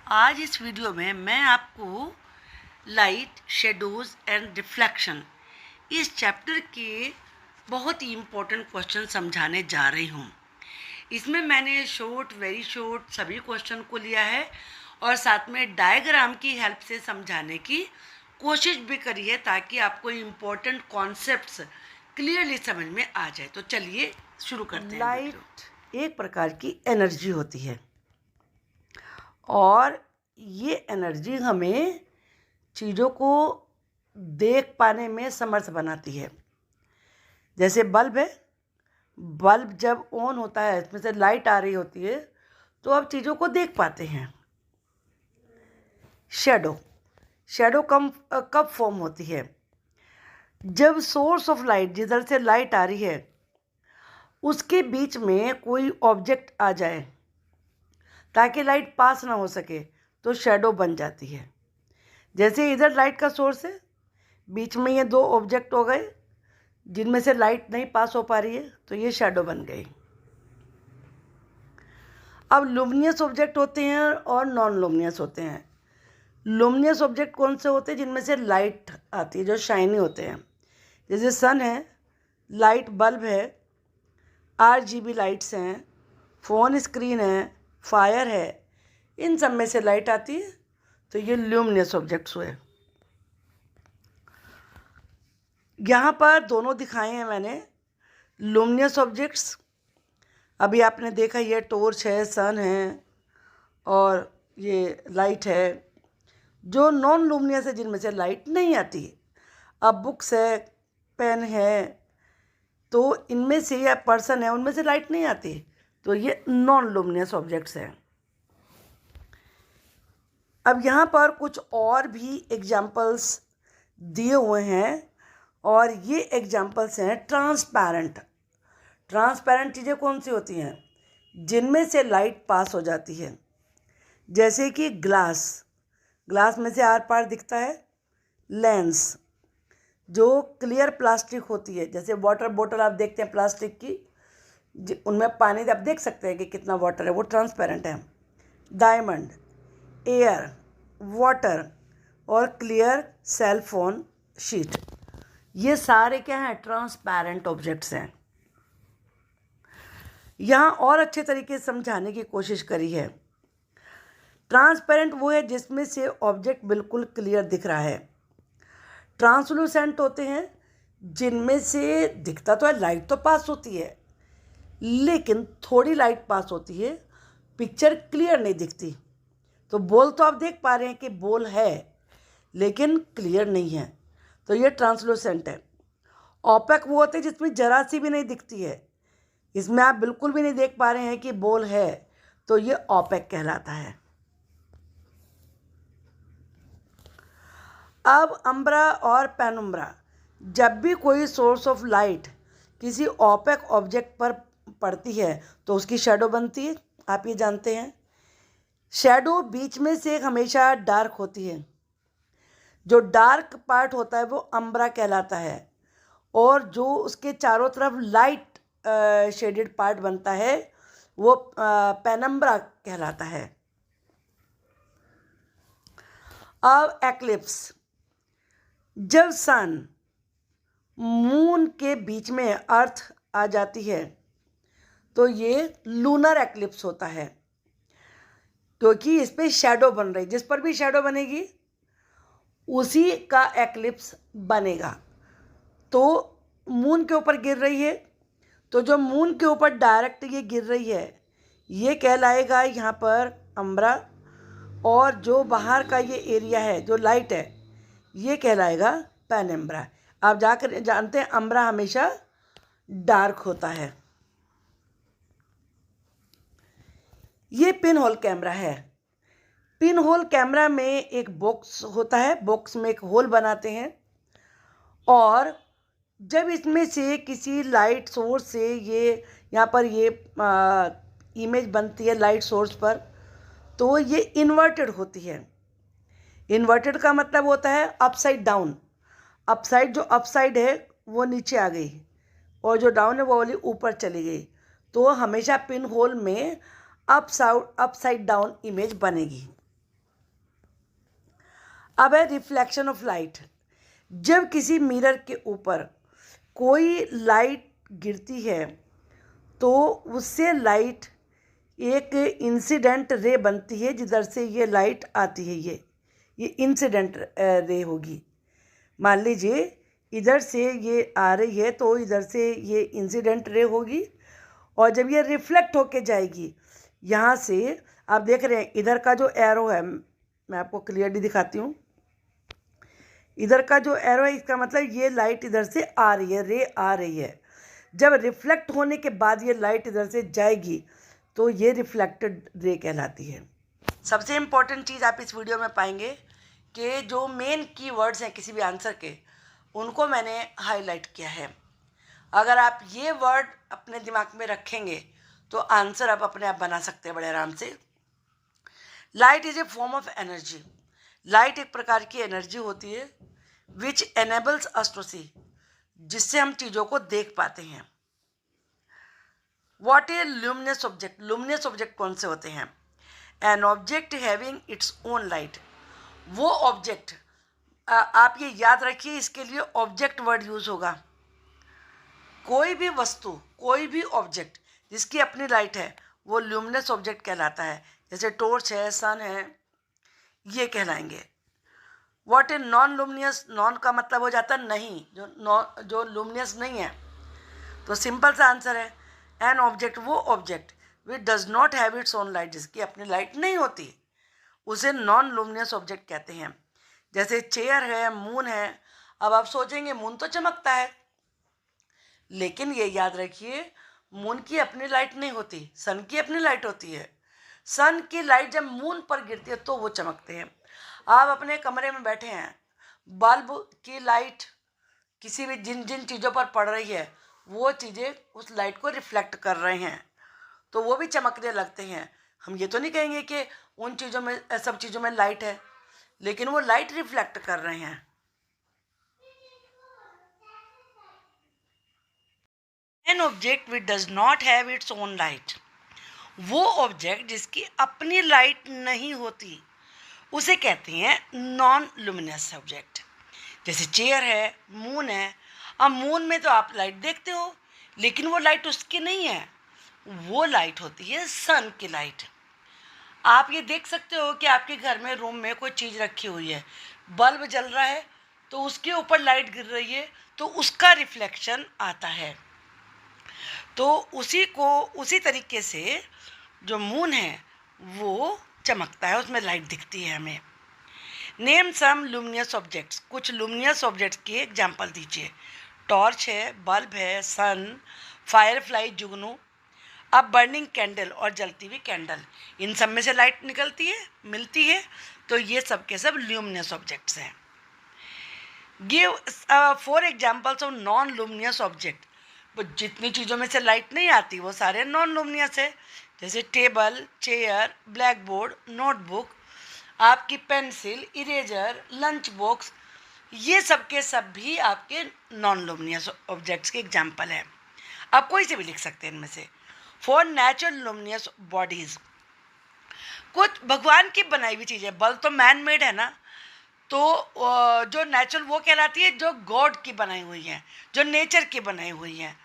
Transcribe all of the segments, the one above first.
आज इस वीडियो में मैं आपको लाइट, शेडोज़ एंड रिफ्लेक्शन इस चैप्टर के बहुत ही इम्पोर्टेंट क्वेश्चन समझाने जा रही हूँ। इसमें मैंने शॉर्ट, वेरी शॉर्ट सभी क्वेश्चन को लिया है और साथ में डायग्राम की हेल्प से समझाने की कोशिश भी करी है ताकि आपको इम्पोर्टेंट कॉन्सेप्ट्स क्लियरली समझ में आ जाए। तो चलिए शुरू करते हैं। लाइट एक प्रकार की एनर्जी होती है और ये एनर्जी हमें चीज़ों को देख पाने में समर्थ बनाती है। जैसे बल्ब है, बल्ब जब ऑन होता है इसमें से लाइट आ रही होती है तो अब चीज़ों को देख पाते हैं। शेडो कब फॉर्म होती है? जब सोर्स ऑफ लाइट, जिधर से लाइट आ रही है, उसके बीच में कोई ऑब्जेक्ट आ जाए ताकि लाइट पास ना हो सके तो शेडो बन जाती है। जैसे इधर लाइट का सोर्स है, बीच में ये दो ऑब्जेक्ट हो गए जिनमें से लाइट नहीं पास हो पा रही है तो ये शेडो बन गई। अब लुमिनियस ऑब्जेक्ट होते हैं और नॉन लुमिनियस होते हैं। लुमिनियस ऑब्जेक्ट कौन से होते हैं? जिनमें से लाइट आती है, जो शाइनी होते हैं। जैसे सन है, लाइट बल्ब है, RGB लाइट्स हैं, फ़ोन स्क्रीन है, फायर है, इन सब में से लाइट आती है तो ये ल्यूमिनस ऑब्जेक्ट्स हुए। यहाँ पर दोनों दिखाए हैं मैंने। लुमिनस ऑब्जेक्ट्स अभी आपने देखा, ये टॉर्च है, सन है और ये लाइट है। जो नॉन लुमिनस है, जिनमें से लाइट नहीं आती, अब बुक्स है, पेन है, तो इनमें से, या पर्सन है, उनमें से लाइट नहीं आती तो ये नॉन लुमिनस ऑब्जेक्ट्स हैं। अब यहाँ पर कुछ और भी एग्जाम्पल्स दिए हुए हैं और ये एग्जाम्पल्स हैं ट्रांसपेरेंट। ट्रांसपेरेंट चीज़ें कौन सी होती हैं? जिनमें से लाइट पास हो जाती है। जैसे कि ग्लास में से आर पार दिखता है। लेंस, जो क्लियर प्लास्टिक होती है, जैसे वाटर बोतल आप देखते हैं प्लास्टिक की, उनमें पानी आप देख सकते हैं कि कितना वाटर है, वो ट्रांसपेरेंट है। डायमंड, एयर, वाटर और क्लियर सेल फोन शीट, ये सारे क्या हैं? ट्रांसपेरेंट ऑब्जेक्ट्स हैं। यहाँ और अच्छे तरीके से समझाने की कोशिश करी है। ट्रांसपेरेंट वो है जिसमें से ऑब्जेक्ट बिल्कुल क्लियर दिख रहा है। ट्रांसलूसेंट होते हैं जिनमें से दिखता तो है, लाइट तो पास होती है लेकिन थोड़ी लाइट पास होती है, पिक्चर क्लियर नहीं दिखती। तो बॉल तो आप देख पा रहे हैं कि बॉल है लेकिन क्लियर नहीं है, तो ये ट्रांसलूसेंट है। ओपेक वो होते हैं जिसमें जरा सी भी नहीं दिखती है, इसमें आप बिल्कुल भी नहीं देख पा रहे हैं कि बॉल है, तो ये ओपेक कहलाता है। अब अम्ब्रा और पेनुम्ब्रा, जब भी कोई सोर्स ऑफ लाइट किसी ओपेक ऑब्जेक्ट पर पड़ती है तो उसकी शेडो बनती है, आप ये जानते हैं। शेडो बीच में से हमेशा डार्क होती है। जो डार्क पार्ट होता है वो अम्ब्रा कहलाता है और जो उसके चारों तरफ लाइट शेडेड पार्ट बनता है वो पेनम्ब्रा कहलाता है। अब एक्लिप्स, जब सन मून के बीच में अर्थ आ जाती है तो ये लूनर एक्लिप्स होता है, क्योंकि इस पर शेडो बन रही, जिस पर भी शेडो बनेगी उसी का एक्लिप्स बनेगा। तो मून के ऊपर गिर रही है तो जो मून के ऊपर डायरेक्ट ये गिर रही है ये कहलाएगा यहाँ पर अम्ब्रा, और जो बाहर का ये एरिया है, जो लाइट है, ये कहलाएगा पेनम्ब्रा। आप जाकर जानते हैं अम्ब्रा हमेशा डार्क होता है। ये पिन होल कैमरा है। पिन होल कैमरा में एक बॉक्स होता है, बॉक्स में एक होल बनाते हैं और जब इसमें से किसी लाइट सोर्स से ये यहाँ पर ये इमेज बनती है लाइट सोर्स पर, तो ये इन्वर्टेड होती है। इन्वर्टेड का मतलब होता है अपसाइड डाउन। अपसाइड, जो अपसाइड है वो नीचे आ गई और जो डाउन है वो वाली ऊपर चली गई, तो हमेशा पिन होल में अपसाइड डाउन इमेज बनेगी। अब है रिफ्लेक्शन ऑफ लाइट। जब किसी मिरर के ऊपर कोई लाइट गिरती है तो उससे लाइट एक इंसिडेंट रे बनती है, जिधर से ये लाइट आती है, ये इंसिडेंट रे होगी। मान लीजिए इधर से ये आ रही है तो इधर से ये इंसिडेंट रे होगी, और जब ये रिफ्लेक्ट होके जाएगी यहाँ से, आप देख रहे हैं इधर का जो एरो है, मैं आपको क्लियरली दिखाती हूँ। इधर का जो एरो है इसका मतलब ये लाइट इधर से आ रही है, रे आ रही है। जब रिफ्लेक्ट होने के बाद ये लाइट इधर से जाएगी तो ये रिफ्लेक्टेड रे कहलाती है। सबसे इम्पॉर्टेंट चीज़ आप इस वीडियो में पाएंगे कि जो मेन कीवर्ड्स हैं किसी भी आंसर के, उनको मैंने हाईलाइट किया है। अगर आप ये वर्ड अपने दिमाग में रखेंगे तो आंसर आप अपने आप बना सकते हैं बड़े आराम से। Light is a form of energy. Light एक प्रकार की एनर्जी होती है विच एनेबल्स अस टू सी, जिससे हम चीज़ों को देख पाते हैं। What a luminous object. Luminous object कौन से होते हैं? An object having its own light. वो ऑब्जेक्ट, आप ये याद रखिए, इसके लिए ऑब्जेक्ट वर्ड यूज होगा। कोई भी वस्तु, कोई भी ऑब्जेक्ट जिसकी अपनी लाइट है वो ल्यूमिनस ऑब्जेक्ट कहलाता है। जैसे टॉर्च है, सन है, ये कहलाएंगे। What a non luminous. Non का मतलब हो जाता है नहीं, जो लुमिनियस नहीं है। तो सिंपल सा आंसर है एन ऑब्जेक्ट, वो object which does not have its own light, जिसकी अपनी लाइट नहीं होती, उसे नॉन लुमिनियस ऑब्जेक्ट कहते हैं। जैसे चेयर है, मून है। अब आप सोचेंगे मून तो चमकता है, लेकिन ये याद रखिए मून की अपनी लाइट नहीं होती, सन की अपनी लाइट होती है। सन की लाइट जब मून पर गिरती है तो वो चमकते हैं। आप अपने कमरे में बैठे हैं, बल्ब की लाइट किसी भी जिन जिन चीज़ों पर पड़ रही है वो चीज़ें उस लाइट को रिफ्लेक्ट कर रहे हैं, तो वो भी चमकने लगते हैं। हम ये तो नहीं कहेंगे कि उन चीज़ों में, सब चीज़ों में लाइट है, लेकिन वो लाइट रिफ्लेक्ट कर रहे हैं। N object which does not have its own light. वो ऑब्जेक्ट जिसकी अपनी लाइट नहीं होती उसे कहते हैं नॉन लुमिनस ऑब्जेक्ट। जैसे चेयर है, मून है। अब मून में तो आप लाइट देखते हो, लेकिन वो लाइट उसकी नहीं है, वो लाइट होती है सन की लाइट। आप ये देख सकते हो कि आपके घर में, रूम में कोई चीज़ रखी हुई है, बल्ब जल रहा है तो उसके ऊपर लाइट गिर रही है तो उसका रिफ्लेक्शन आता है। तो उसी तरीके से जो मून है वो चमकता है, उसमें लाइट दिखती है हमें। Name some luminous objects. कुछ लुमिनियस ऑब्जेक्ट्स के एग्जाम्पल दीजिए। टॉर्च है, बल्ब है, सन, फायरफ्लाई, जुगनू। अब बर्निंग कैंडल और जलती हुई कैंडल, इन सब में से लाइट निकलती है, मिलती है, तो ये सब के सब ल्यूमिनस ऑब्जेक्ट्स हैं। Give 4 examples of non luminous object. जितनी चीज़ों में से लाइट नहीं आती वो सारे नॉन लुमिनियस है। जैसे table, chair, black board, notebook, आपकी पेंसिल, इरेजर, लंच बॉक्स, ये सब के सब भी आपके नॉन लुमिनियस ऑब्जेक्ट्स के एग्जाम्पल हैं। आप कोई से भी लिख सकते हैं इनमें से। फॉर नेचुरल लुमिनियस बॉडीज, कुछ भगवान की बनाई हुई चीज़ें। बल्ब तो मैन मेड है ना, तो जो नेचुरल वो कहलाती है जो गॉड की बनाई हुई हैं, जो नेचर की बनाई हुई हैं,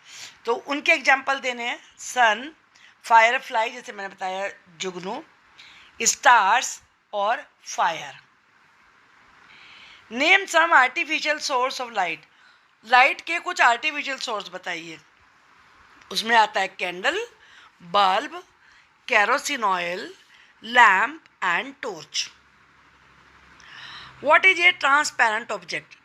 तो उनके एग्जाम्पल देने हैं। सन, फायरफ्लाई, जैसे मैंने बताया, जुगनू, स्टार्स और fire. Name some artificial source of light. Light के कुछ आर्टिफिशियल सोर्स बताइए। उसमें आता है candle, bulb, kerosene oil, lamp and torch. What is a transparent object.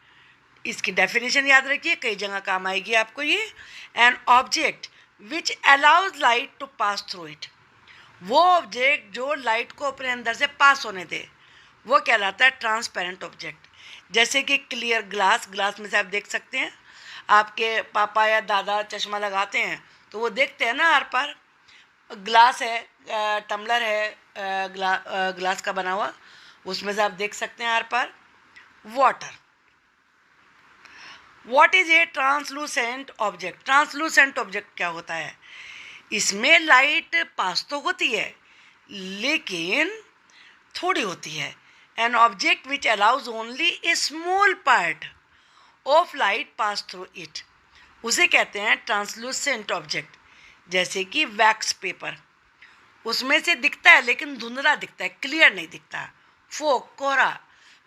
इसकी डेफिनेशन याद रखिए, कई जगह काम आएगी आपको ये। An object which allows light to pass through it. वो ऑब्जेक्ट जो लाइट को अपने अंदर से पास होने दे वो कहलाता है ट्रांसपेरेंट ऑब्जेक्ट। जैसे कि क्लियर ग्लास, ग्लास में से आप देख सकते हैं, आपके पापा या दादा चश्मा लगाते हैं तो वो देखते हैं ना आर पार। ग्लास है, टम्बलर है, ग्लास का बना हुआ, उसमें से आप देख सकते हैं आर पार। Water. What is a translucent object. Translucent object क्या होता है? इसमें लाइट पास तो होती है लेकिन थोड़ी होती है, N object which allows only A small part of light pass through it, उसे कहते हैं ट्रांसलूसेंट ऑब्जेक्ट। जैसे कि वैक्स पेपर, उसमें से दिखता है लेकिन धुंधला दिखता है, क्लियर नहीं दिखता। फोग, कोहरा,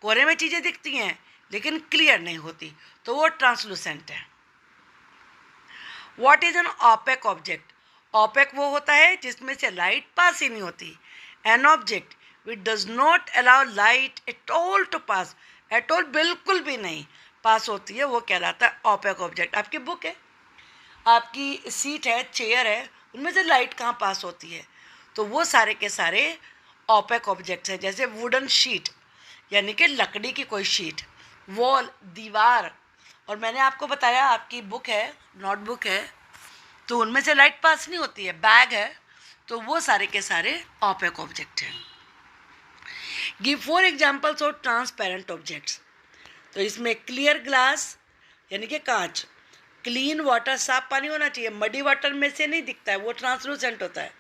कोहरे में चीज़ें दिखती हैं लेकिन क्लियर नहीं होती, तो वो ट्रांसलूसेंट है। What is an opaque object? Opaque वो होता है जिसमें से लाइट पास ही नहीं होती। An object which does not allow light at all to pass, at all बिल्कुल भी नहीं पास होती है, वो कहलाता है ऑपेक ऑब्जेक्ट। आपकी बुक है, आपकी सीट है, चेयर है, उनमें से लाइट कहाँ पास होती है? तो वो सारे के सारे ऑपेक ऑब्जेक्ट्स हैं। जैसे वुडन शीट, यानी कि लकड़ी की कोई शीट, वॉल, दीवार, और मैंने आपको बताया आपकी बुक है, नोटबुक है, तो उनमें से लाइट पास नहीं होती है। बैग है, तो वो सारे के सारे ऑपेक ऑब्जेक्ट हैं। Give 4 examples of transparent objects. तो इसमें क्लियर ग्लास यानी कि कांच, क्लीन वाटर, साफ पानी होना चाहिए, मडी वाटर में से नहीं दिखता है, वो ट्रांसलूसेंट होता है।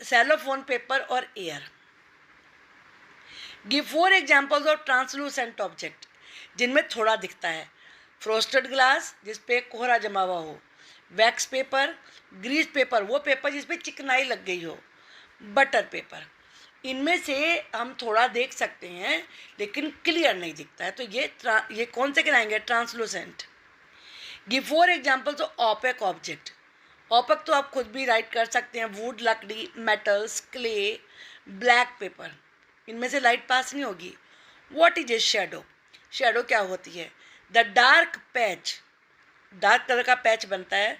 सेलोफोन पेपर और air. Give 4 examples of translucent object, जिनमें थोड़ा दिखता है। फ्रोस्टेड ग्लास, जिसपे कोहरा जमा हुआ हो। वैक्स पेपर, ग्रीस पेपर, वो पेपर जिसपे चिकनाई लग गई हो। बटर पेपर, इनमें से हम थोड़ा देख सकते हैं लेकिन क्लियर नहीं दिखता है, तो ये कौन से कहलाएंगे? Translucent. Give 4 examples of opaque object. Opaque तो आप खुद भी राइट कर सकते हैं। वुड, लकड़ी, मेटल्स, क्ले, ब्लैक पेपर, इनमें से लाइट पास नहीं होगी। What is a shadow? Shadow क्या होती है? The dark patch, dark colour का पैच बनता है।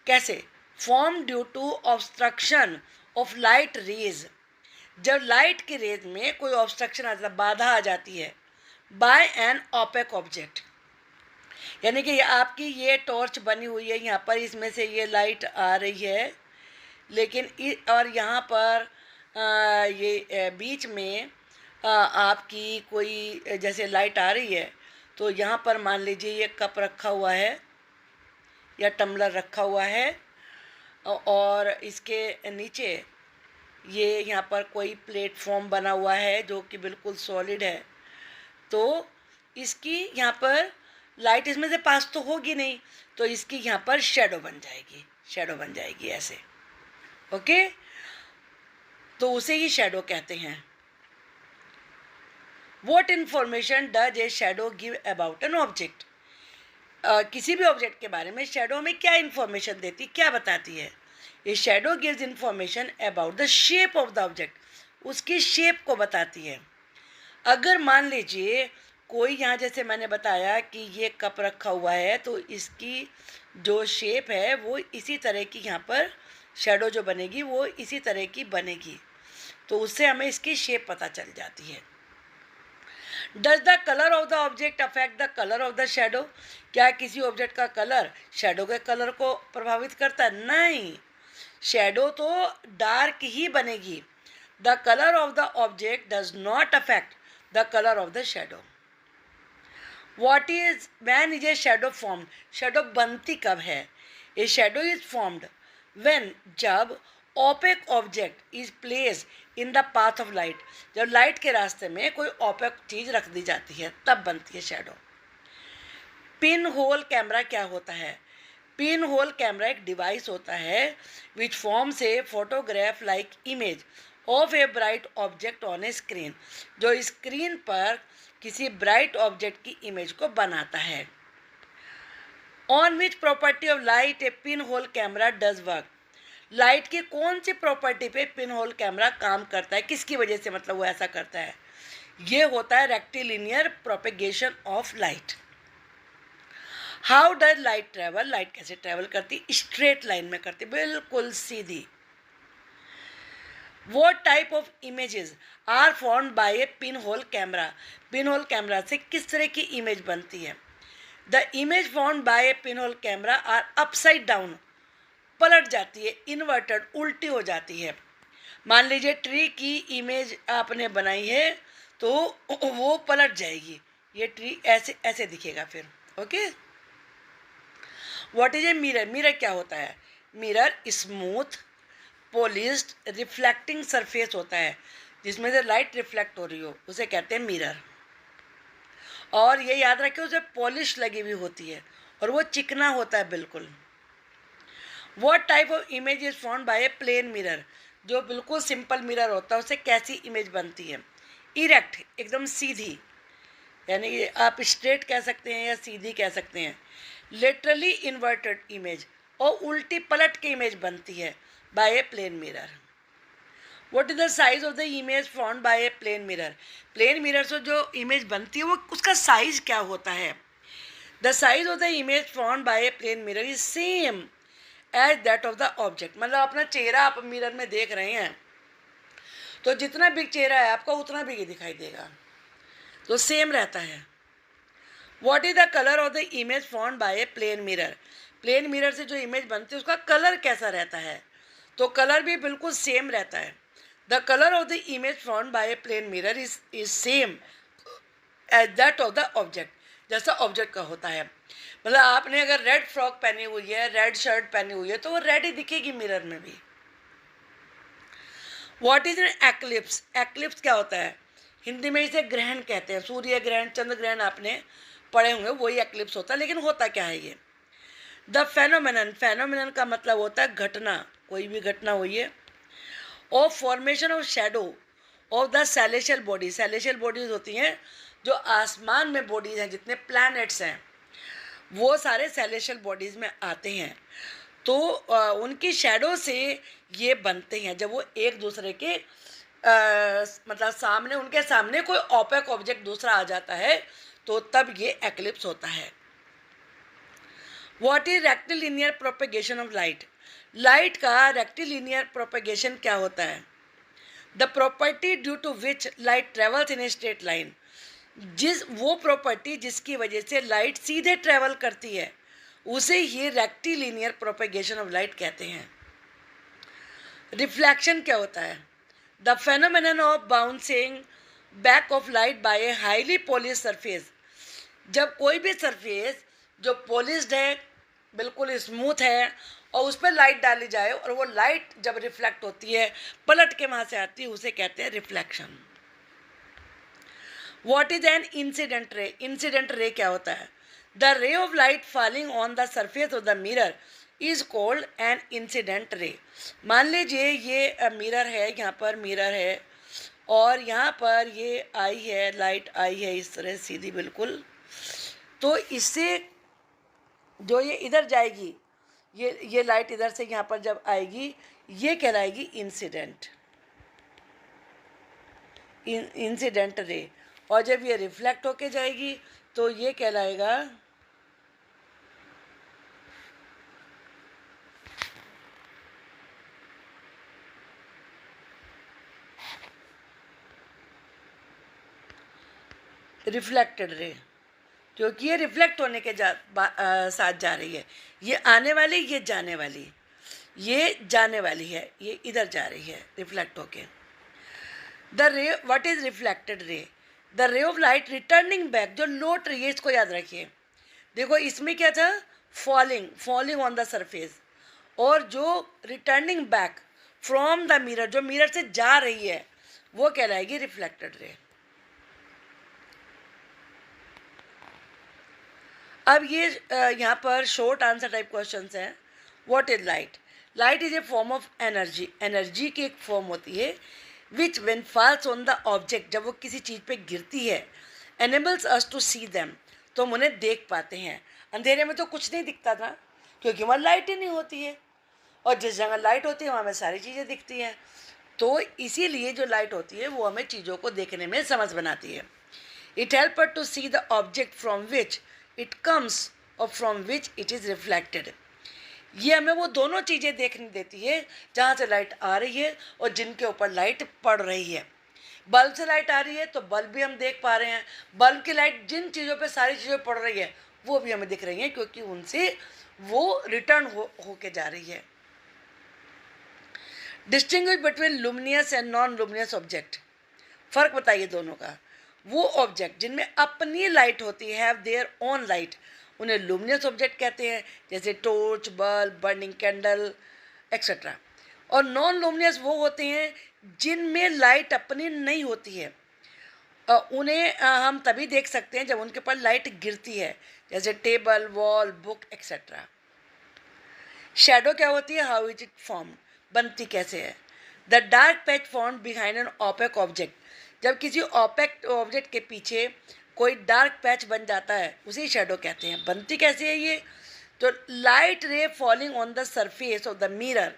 कैसे? Form due to obstruction of light rays, जब लाइट की रेज में कोई ऑब्स्ट्रक्शन आ जाता, बाधा आ जाती है, बाय एन ऑपेक ऑब्जेक्ट। यानी कि आपकी ये टॉर्च बनी हुई है, यहाँ पर इसमें से ये लाइट आ रही है, लेकिन और यहाँ पर ये बीच में आपकी कोई जैसे लाइट आ रही है, तो यहाँ पर मान लीजिए ये कप रखा हुआ है या टम्बलर रखा हुआ है, और इसके नीचे ये यहाँ पर कोई प्लेटफॉर्म बना हुआ है जो कि बिल्कुल सॉलिड है, तो इसकी यहाँ पर लाइट इसमें से पास तो होगी नहीं, तो इसकी यहाँ पर शेडो बन जाएगी, ऐसे। ओके, तो उसे ही शेडो कहते हैं। What information does a shadow give about an object? किसी भी ऑब्जेक्ट के बारे में शेडो में क्या इन्फॉर्मेशन देती, क्या बताती है? ये shadow gives information about the shape of the object, उसकी शेप को बताती है। अगर मान लीजिए कोई यहाँ, जैसे मैंने बताया कि ये कप रखा हुआ है, तो इसकी जो शेप है वो इसी तरह की, यहाँ पर शेडो जो बनेगी वो इसी तरह की बनेगी, तो उससे हमें इसकी शेप पता चल जाती है। Does the colour of the object affect the colour of the shadow? क्या किसी ऑब्जेक्ट का कलर शेडो के कलर को प्रभावित करता है? नहीं, शेडो तो डार्क ही बनेगी। The colour of the object does not affect the colour of the shadow. When is a shadow formed? Shadow बनती कब है? A shadow is formed when, जब opaque object is place in the path of light, जब light के रास्ते में कोई OPEC चीज रख दी जाती है, तब बनती है शेडो। पिन होल कैमरा क्या होता है? पिन होल कैमरा एक डिवाइस होता है which forms a photograph like image of a bright object on a screen, जो स्क्रीन पर किसी ब्राइट ऑब्जेक्ट की इमेज को बनाता है। On which property of light A pin hole camera does work? Light की कौन सी प्रॉपर्टी पे पिन होल कैमरा काम करता है, किसकी वजह से मतलब वो ऐसा करता है? ये होता है rectilinear propagation of light. How does light travel? Light कैसे ट्रेवल करती? स्ट्रेट लाइन में करती, बिल्कुल सीधी। What type of images are formed by a pin hole camera? Pin hole camera से किस तरह की इमेज बनती है? The image formed by a pin hole camera are upside down, पलट जाती है, इन्वर्टेड, उल्टी हो जाती है। मान लीजिए ट्री की इमेज आपने बनाई है तो वो पलट जाएगी, ये ट्री ऐसे ऐसे दिखेगा फिर। Okay, what is A mirror? Mirror क्या होता है? Mirror smooth polished reflecting surface होता है जिसमें से लाइट रिफ्लेक्ट हो रही हो, उसे कहते हैं मिरर। और ये याद रखें, उसे पॉलिश लगी हुई होती है और वो चिकना होता है बिल्कुल। What type of image is formed by a plane mirror, जो बिल्कुल सिंपल मिरर होता है उससे कैसी इमेज बनती है? इरेक्ट, एकदम सीधी, यानी कि आप स्ट्रेट कह सकते हैं या सीधी कह सकते हैं। लिटरली इन्वर्टेड इमेज, और उल्टी पलट के इमेज बनती है by a plane mirror. What is the size of the image formed by a plane mirror, plane mirror से जो इमेज बनती है वो उसका साइज क्या होता है? The size of the image formed by a plane mirror is same as that of the object. मतलब अपना चेहरा आप मिरर में देख रहे हैं तो जितना बिग चेहरा है आपका उतना बिग ही दिखाई देगा, तो सेम रहता है। What is the colour of the image formed by a plane mirror, plane mirror से जो इमेज बनती है उसका कलर कैसा रहता है? तो कलर भी बिल्कुल सेम रहता है। The colour of the image formed by a plane mirror is same as that of the object, जैसा ऑब्जेक्ट का होता है। मतलब आपने अगर रेड फ्रॉक पहनी हुई है, रेड शर्ट पहनी हुई है, तो वो रेड ही दिखेगी मिरर में भी। What is an eclipse, eclipse क्या होता है? हिंदी में इसे ग्रहण कहते हैं, सूर्य ग्रहण, चंद्र ग्रहण आपने पढ़े होंगे, वही एक्लिप्स होता है। लेकिन होता क्या है ये? द फेनोमेनन, फेनोमेनन का मतलब होता है घटना, कोई भी घटना हुई है। Of formation of shadow of the celestial body, celestial bodies होती हैं जो आसमान में बॉडीज हैं, जितने प्लैनेट्स हैं वो सारे सेलेशियल बॉडीज़ में आते हैं। तो उनकी शैडो से ये बनते हैं, जब वो एक दूसरे के मतलब सामने, उनके सामने कोई ओपेक ऑब्जेक्ट दूसरा आ जाता है तो तब ये एक्लिप्स होता है। What is rectilinear propagation of light, light का रेक्टिलिनियर प्रोपेगेशन क्या होता है? The property due to which light travels in a straight line, वो प्रॉपर्टी जिसकी वजह से लाइट सीधे ट्रेवल करती है उसे ही रेक्टिलिनियर प्रोपेगेशन ऑफ लाइट कहते हैं। रिफ्लेक्शन क्या होता है? The phenomenon of bouncing back of light by a highly polished surface, जब कोई भी सरफेस जो पॉलिश्ड है, बिल्कुल स्मूथ है, और उस पर लाइट डाली जाए और वो लाइट जब रिफ्लेक्ट होती है, पलट के वहाँ से आती है, उसे कहते हैं reflection. What is an incident ray, incident ray क्या होता है? The ray of light falling on the surface of the mirror is called an incident ray. मान लीजिए ये मिरर है, यहाँ पर मिरर है और यहाँ पर ये आई है, लाइट आई है इस तरह सीधी बिल्कुल, तो इससे जो ये इधर जाएगी, ये लाइट इधर से यहाँ पर जब आएगी, ये कहलाएगी इंसिडेंट, इंसिडेंट रे। और जब ये रिफ्लेक्ट होके जाएगी तो ये कहलाएगा रिफ्लेक्टेड रे, क्योंकि ये रिफ्लेक्ट होने के साथ जा रही है। ये आने वाली, ये जाने वाली, ये जाने वाली है, ये इधर जा रही है रिफ्लेक्ट होके। द रे, what is reflected ray? The ray of light returning back, जो लोट रही है, इसको याद रखिए। देखो इसमें क्या था? Falling, falling on the surface, और जो returning back from the mirror, जो मिरर से जा रही है, वो कहलाएगी रिफ्लेक्टेड रे। अब ये यहाँ पर शॉर्ट आंसर टाइप क्वेश्चंस हैं। What is light? Light is a form of energy, energy की एक फॉर्म होती है which when falls on the object, जब वो किसी चीज़ पे गिरती है, enables us to see them, तो हम उन्हें देख पाते हैं। अंधेरे में तो कुछ नहीं दिखता था क्योंकि वहाँ लाइट ही नहीं होती है, और जिस जगह लाइट होती है वहाँ हमें सारी चीज़ें दिखती हैं। तो इसीलिए जो लाइट होती है वो हमें चीज़ों को देखने में समझ बनाती है। It help us to see the object from which it comes और from which it is reflected. ये हमें वो दोनों चीज़ें देखने देती है जहाँ से लाइट आ रही है और जिनके ऊपर लाइट पड़ रही है। बल्ब से लाइट आ रही है तो बल्ब भी हम देख पा रहे हैं, बल्ब की लाइट जिन चीज़ों पे सारी चीज़ें पड़ रही है वो भी हमें दिख रही हैं, क्योंकि उनसे वो रिटर्न होके जा रही है। Distinguish between luminous and non luminous object, फ़र्क बताइए दोनों का। वो ऑब्जेक्ट जिनमें अपनी लाइट होती है, हैव देयर ओन लाइट, उन्हें लुमिनियस ऑब्जेक्ट कहते हैं, जैसे torch, bulb, burning candle etcetera. और नॉन लुमिनियस वो होते हैं जिनमें लाइट अपनी नहीं होती है, उन्हें हम तभी देख सकते हैं जब उनके ऊपर लाइट गिरती है, जैसे table, wall, book etcetera. Shadow क्या होती है? हाउ इज इट फॉर्म, बनती कैसे है? The dark patch form behind an opaque object, जब किसी ओपेक ऑब्जेक्ट के पीछे कोई डार्क पैच बन जाता है उसे शैडो कहते हैं। बनती कैसे है ये? तो लाइट रे falling on the surface of the mirror,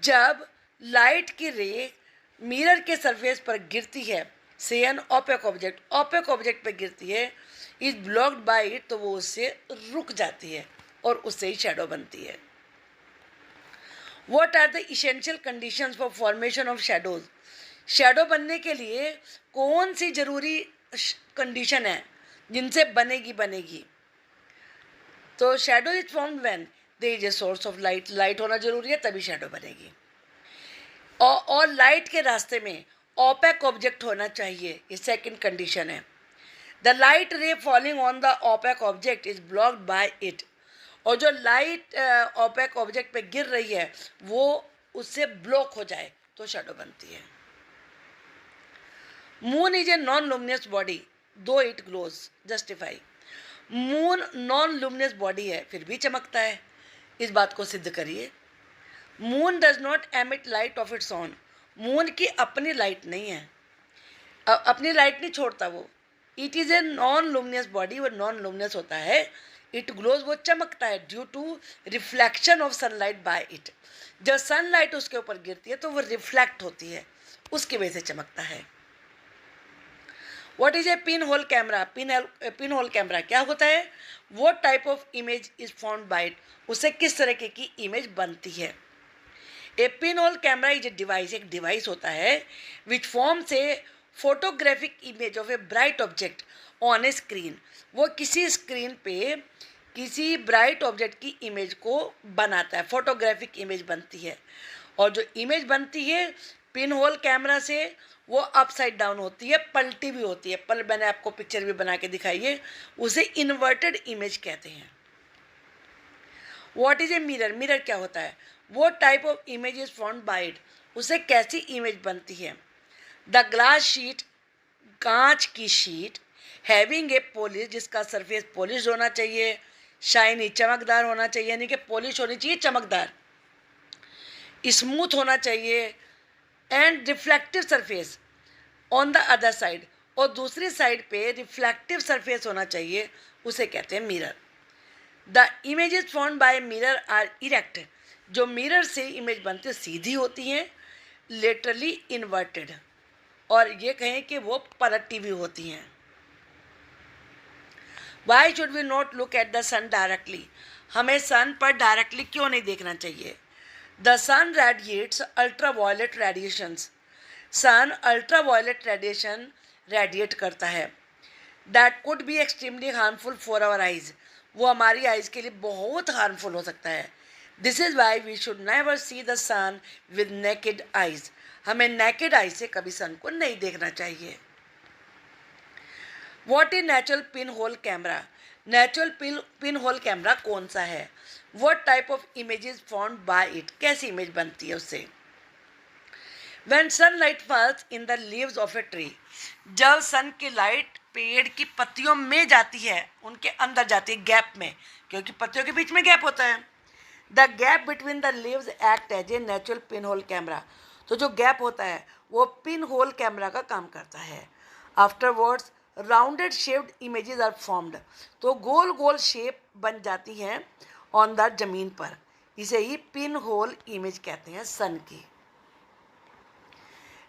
जब लाइट की रे मिरर के सरफेस पर गिरती है, से एन ओपेक ऑब्जेक्ट पर गिरती है, इज ब्लॉक्ड बाय इट, तो वो उससे रुक जाती है और उससे ही शैडो बनती है। What are the essential conditions for formation of shadows? Shadow बनने के लिए कौन सी जरूरी कंडीशन है जिनसे बनेगी? तो shadow is formed when there is a source of light, light होना जरूरी है तभी शैडो बनेगी। और लाइट के रास्ते में ओपेक ऑब्जेक्ट होना चाहिए, ये सेकंड कंडीशन है। द लाइट रे falling on the OPEC object is blocked by it, और जो लाइट ओपेक ऑब्जेक्ट पे गिर रही है वो उससे ब्लॉक हो जाए तो शैडो बनती है। Moon is a non luminous body though it glows, justify. Moon non luminous body है फिर भी चमकता है, इस बात को सिद्ध करिए। Moon does not emit light of its own, moon की अपनी लाइट नहीं है, अपनी लाइट नहीं छोड़ता वो। It is a non luminous body, वो नॉन लुमिनस होता है। इट ग्लोज, वो चमकता है, due to reflection of sunlight by it, जब सनलाइट उसके ऊपर गिरती है तो वो रिफ्लेक्ट होती है, उसकी वजह से चमकता है। What is a pin hole camera? Pin hole camera क्या होता है? वो type of image is formed by it, उससे किस तरह की इमेज बनती है। A pin hole camera is a device, एक डिवाइस होता है which forms a photographic image of a bright object on a screen, वो किसी स्क्रीन पे किसी ब्राइट ऑब्जेक्ट की इमेज को बनाता है, फोटोग्राफिक इमेज बनती है। और जो इमेज बनती है पिन होल कैमरा से वो अपसाइड डाउन होती है, पलटी भी होती है, मैंने आपको पिक्चर भी बना के दिखाई है, उसे इन्वर्टेड इमेज कहते हैं। What is A mirror? Mirror क्या होता है? वो type of image is formed by it, उससे कैसी इमेज बनती है। द ग्लास शीट, कांच की शीट, हैविंग ए पॉलिश, जिसका सरफेस पॉलिश होना चाहिए, शाइनी, चमकदार होना चाहिए, यानी कि पॉलिश होनी चाहिए, चमकदार, स्मूथ होना चाहिए, and reflective surface on the other side, और दूसरी साइड पे रिफ्लेक्टिव सरफेस होना चाहिए, उसे कहते हैं mirror. The images formed by mirror are erect, जो मिरर से इमेज बनती है सीधी होती हैं, लेटरली इन्वर्टेड, और ये कहें कि वो पलटी भी होती हैं। Why should we not look at the sun directly? हमें सन पर डायरेक्टली क्यों नहीं देखना चाहिए? The sun radiates ultra violet radiations, sun ultra violet radiation radiate करता है, that could be extremely harmful for our eyes, वो हमारी आइज के लिए बहुत हार्मफुल हो सकता है। This is why we should never see the sun with naked eyes, हमें नेकेड आइज से कभी सन को नहीं देखना चाहिए। What is natural pin hole camera? Natural pin hole camera कौन सा है? What type of images formed by it, कैसी इमेज बनती है उससे। When sunlight falls in the leaves of a tree, जब सन की लाइट पेड़ की पत्तियों में जाती है, उनके अंदर जाती है, गैप में, क्योंकि पत्तियों के बीच में गैप होता है। The gap between the leaves act as a natural pin hole camera, तो जो गैप होता है वो पिन होल कैमरा का काम करता है। Afterwards rounded shaped images are formed, तो गोल गोल शेप बन जाती हैं ऑन द जमीन पर, इसे ही पिन होल इमेज कहते हैं सन की।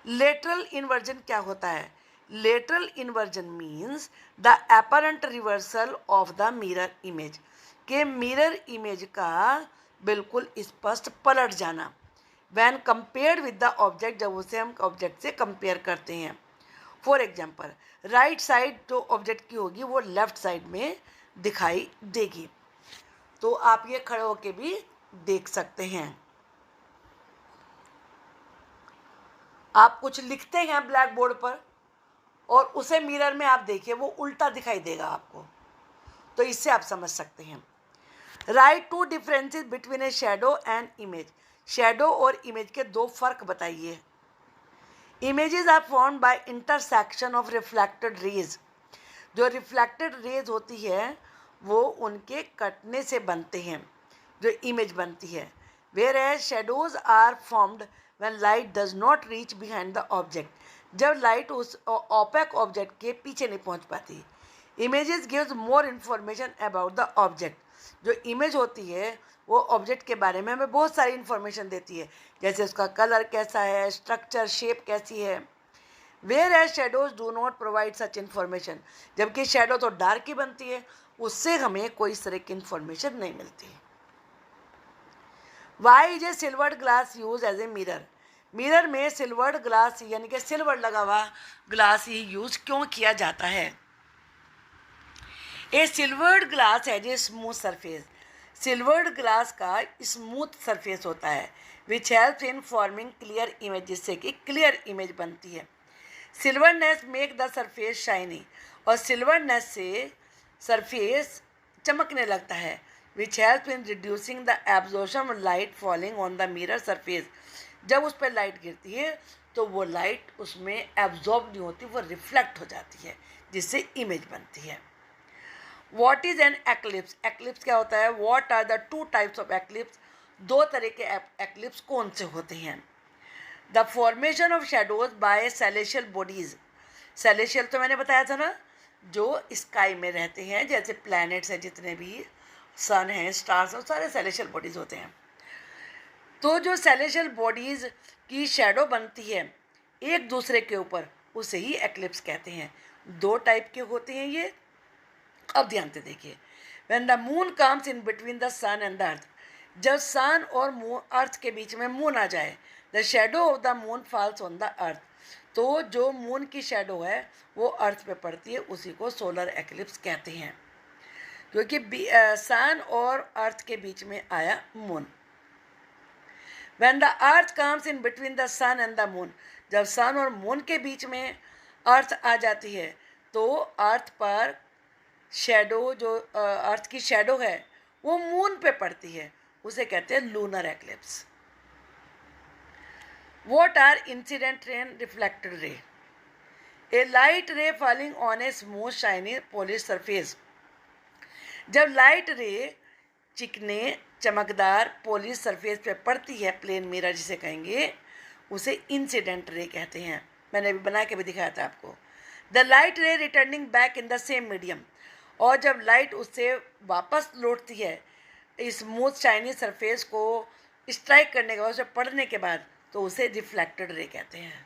लेटरल इन्वर्जन क्या होता है? Lateral inversion means the apparent reversal of the mirror image, के मिरर इमेज का बिल्कुल स्पष्ट पलट जाना। When compared with the object, जब उसे हम ऑब्जेक्ट से कंपेयर करते हैं। फॉर एग्जाम्पल, राइट साइड जो ऑब्जेक्ट की होगी वो लेफ्ट साइड में दिखाई देगी, तो आप ये खड़े होके भी देख सकते हैं। आप कुछ लिखते हैं ब्लैक बोर्ड पर और उसे मिरर में आप देखिए वो उल्टा दिखाई देगा आपको, तो इससे आप समझ सकते हैं। Write two differences between a shadow and image, shadow और इमेज के दो फर्क बताइए। Images are form by intersection of reflected rays. जो रिफ्लेक्टेड रेज होती है वो उनके कटने से बनते हैं जो इमेज बनती है। Whereas shadows are formed when light does not reach behind the object. जब लाइट उस ओपेक ऑब्जेक्ट के पीछे नहीं पहुंच पाती। Images gives more information about the object. जो इमेज होती है वो ऑब्जेक्ट के बारे में हमें बहुत सारी इन्फॉर्मेशन देती है, जैसे उसका कलर कैसा है, स्ट्रक्चर, शेप कैसी है। Whereas shadows do not provide such information. जबकि शेडो तो डार्क ही बनती है, उससे हमें कोई इस तरह की इन्फॉर्मेशन नहीं मिलती। Why is a silvered glass use as a mirror. Mirror में सिल्वर्ड ग्लास यानी कि सिल्वर लगा हुआ ग्लास ही यूज क्यों किया जाता है। A silvered glass has a smooth surface. Silvered glass का स्मूथ सरफेस होता है which helps in forming clear image, जिससे कि क्लियर इमेज बनती है। Silverness make the surface shiny. और सिल्वरनेस से सरफेस चमकने लगता है which help in reducing the absorption of light falling on the mirror surface. जब उस पर लाइट गिरती है तो वो लाइट उसमें एब्जॉर्ब नहीं होती, वो रिफ्लेक्ट हो जाती है, जिससे इमेज बनती है। What is an eclipse. Eclipse क्या होता है। What are the two types of eclipse. दो तरह के एक्लिप्स कौन से होते हैं। The formation of shadows by celestial bodies. Celestial तो मैंने बताया था ना, जो स्काई में रहते हैं, जैसे प्लैनेट्स हैं, जितने भी सन हैं, स्टार्स हैं, सारे सेलेशियल बॉडीज होते हैं। तो जो सेलेशियल बॉडीज की शेडो बनती है एक दूसरे के ऊपर, उसे ही एक्लिप्स कहते हैं। दो टाइप के होते हैं ये। अब ध्यान से देखिए। When the moon comes in between the sun and the earth. जब सन और मून अर्थ के बीच में मून आ जाए, the shadow of the moon false on the earth. तो जो मून की शेडो है वो अर्थ पे पड़ती है, उसी को सोलर एक्लिप्स कहते हैं, क्योंकि सन और अर्थ के बीच में आया moon. When the earth comes in between the sun and the moon. जब सन और मून के बीच में अर्थ आ जाती है तो अर्थ पर शेडो, जो अर्थ की शेडो है वो मून पे पड़ती है, उसे कहते हैं lunar eclipse. What are incident ray and reflected ray? A light ray falling on a smooth shiny polished surface. जब लाइट रे चिकने चमकदार पोलिश सरफेस पे पड़ती है, प्लेन मिरर जिसे कहेंगे, उसे इंसिडेंट रे कहते हैं। मैंने अभी बना के भी दिखाया था आपको। द लाइट रे returning back in the same medium. और जब लाइट उससे वापस लौटती है स्मूथ शाइनी सरफेस को स्ट्राइक करने के बाद, उसे पड़ने के बाद, तो उसे रिफ्लेक्टेड रे कहते हैं।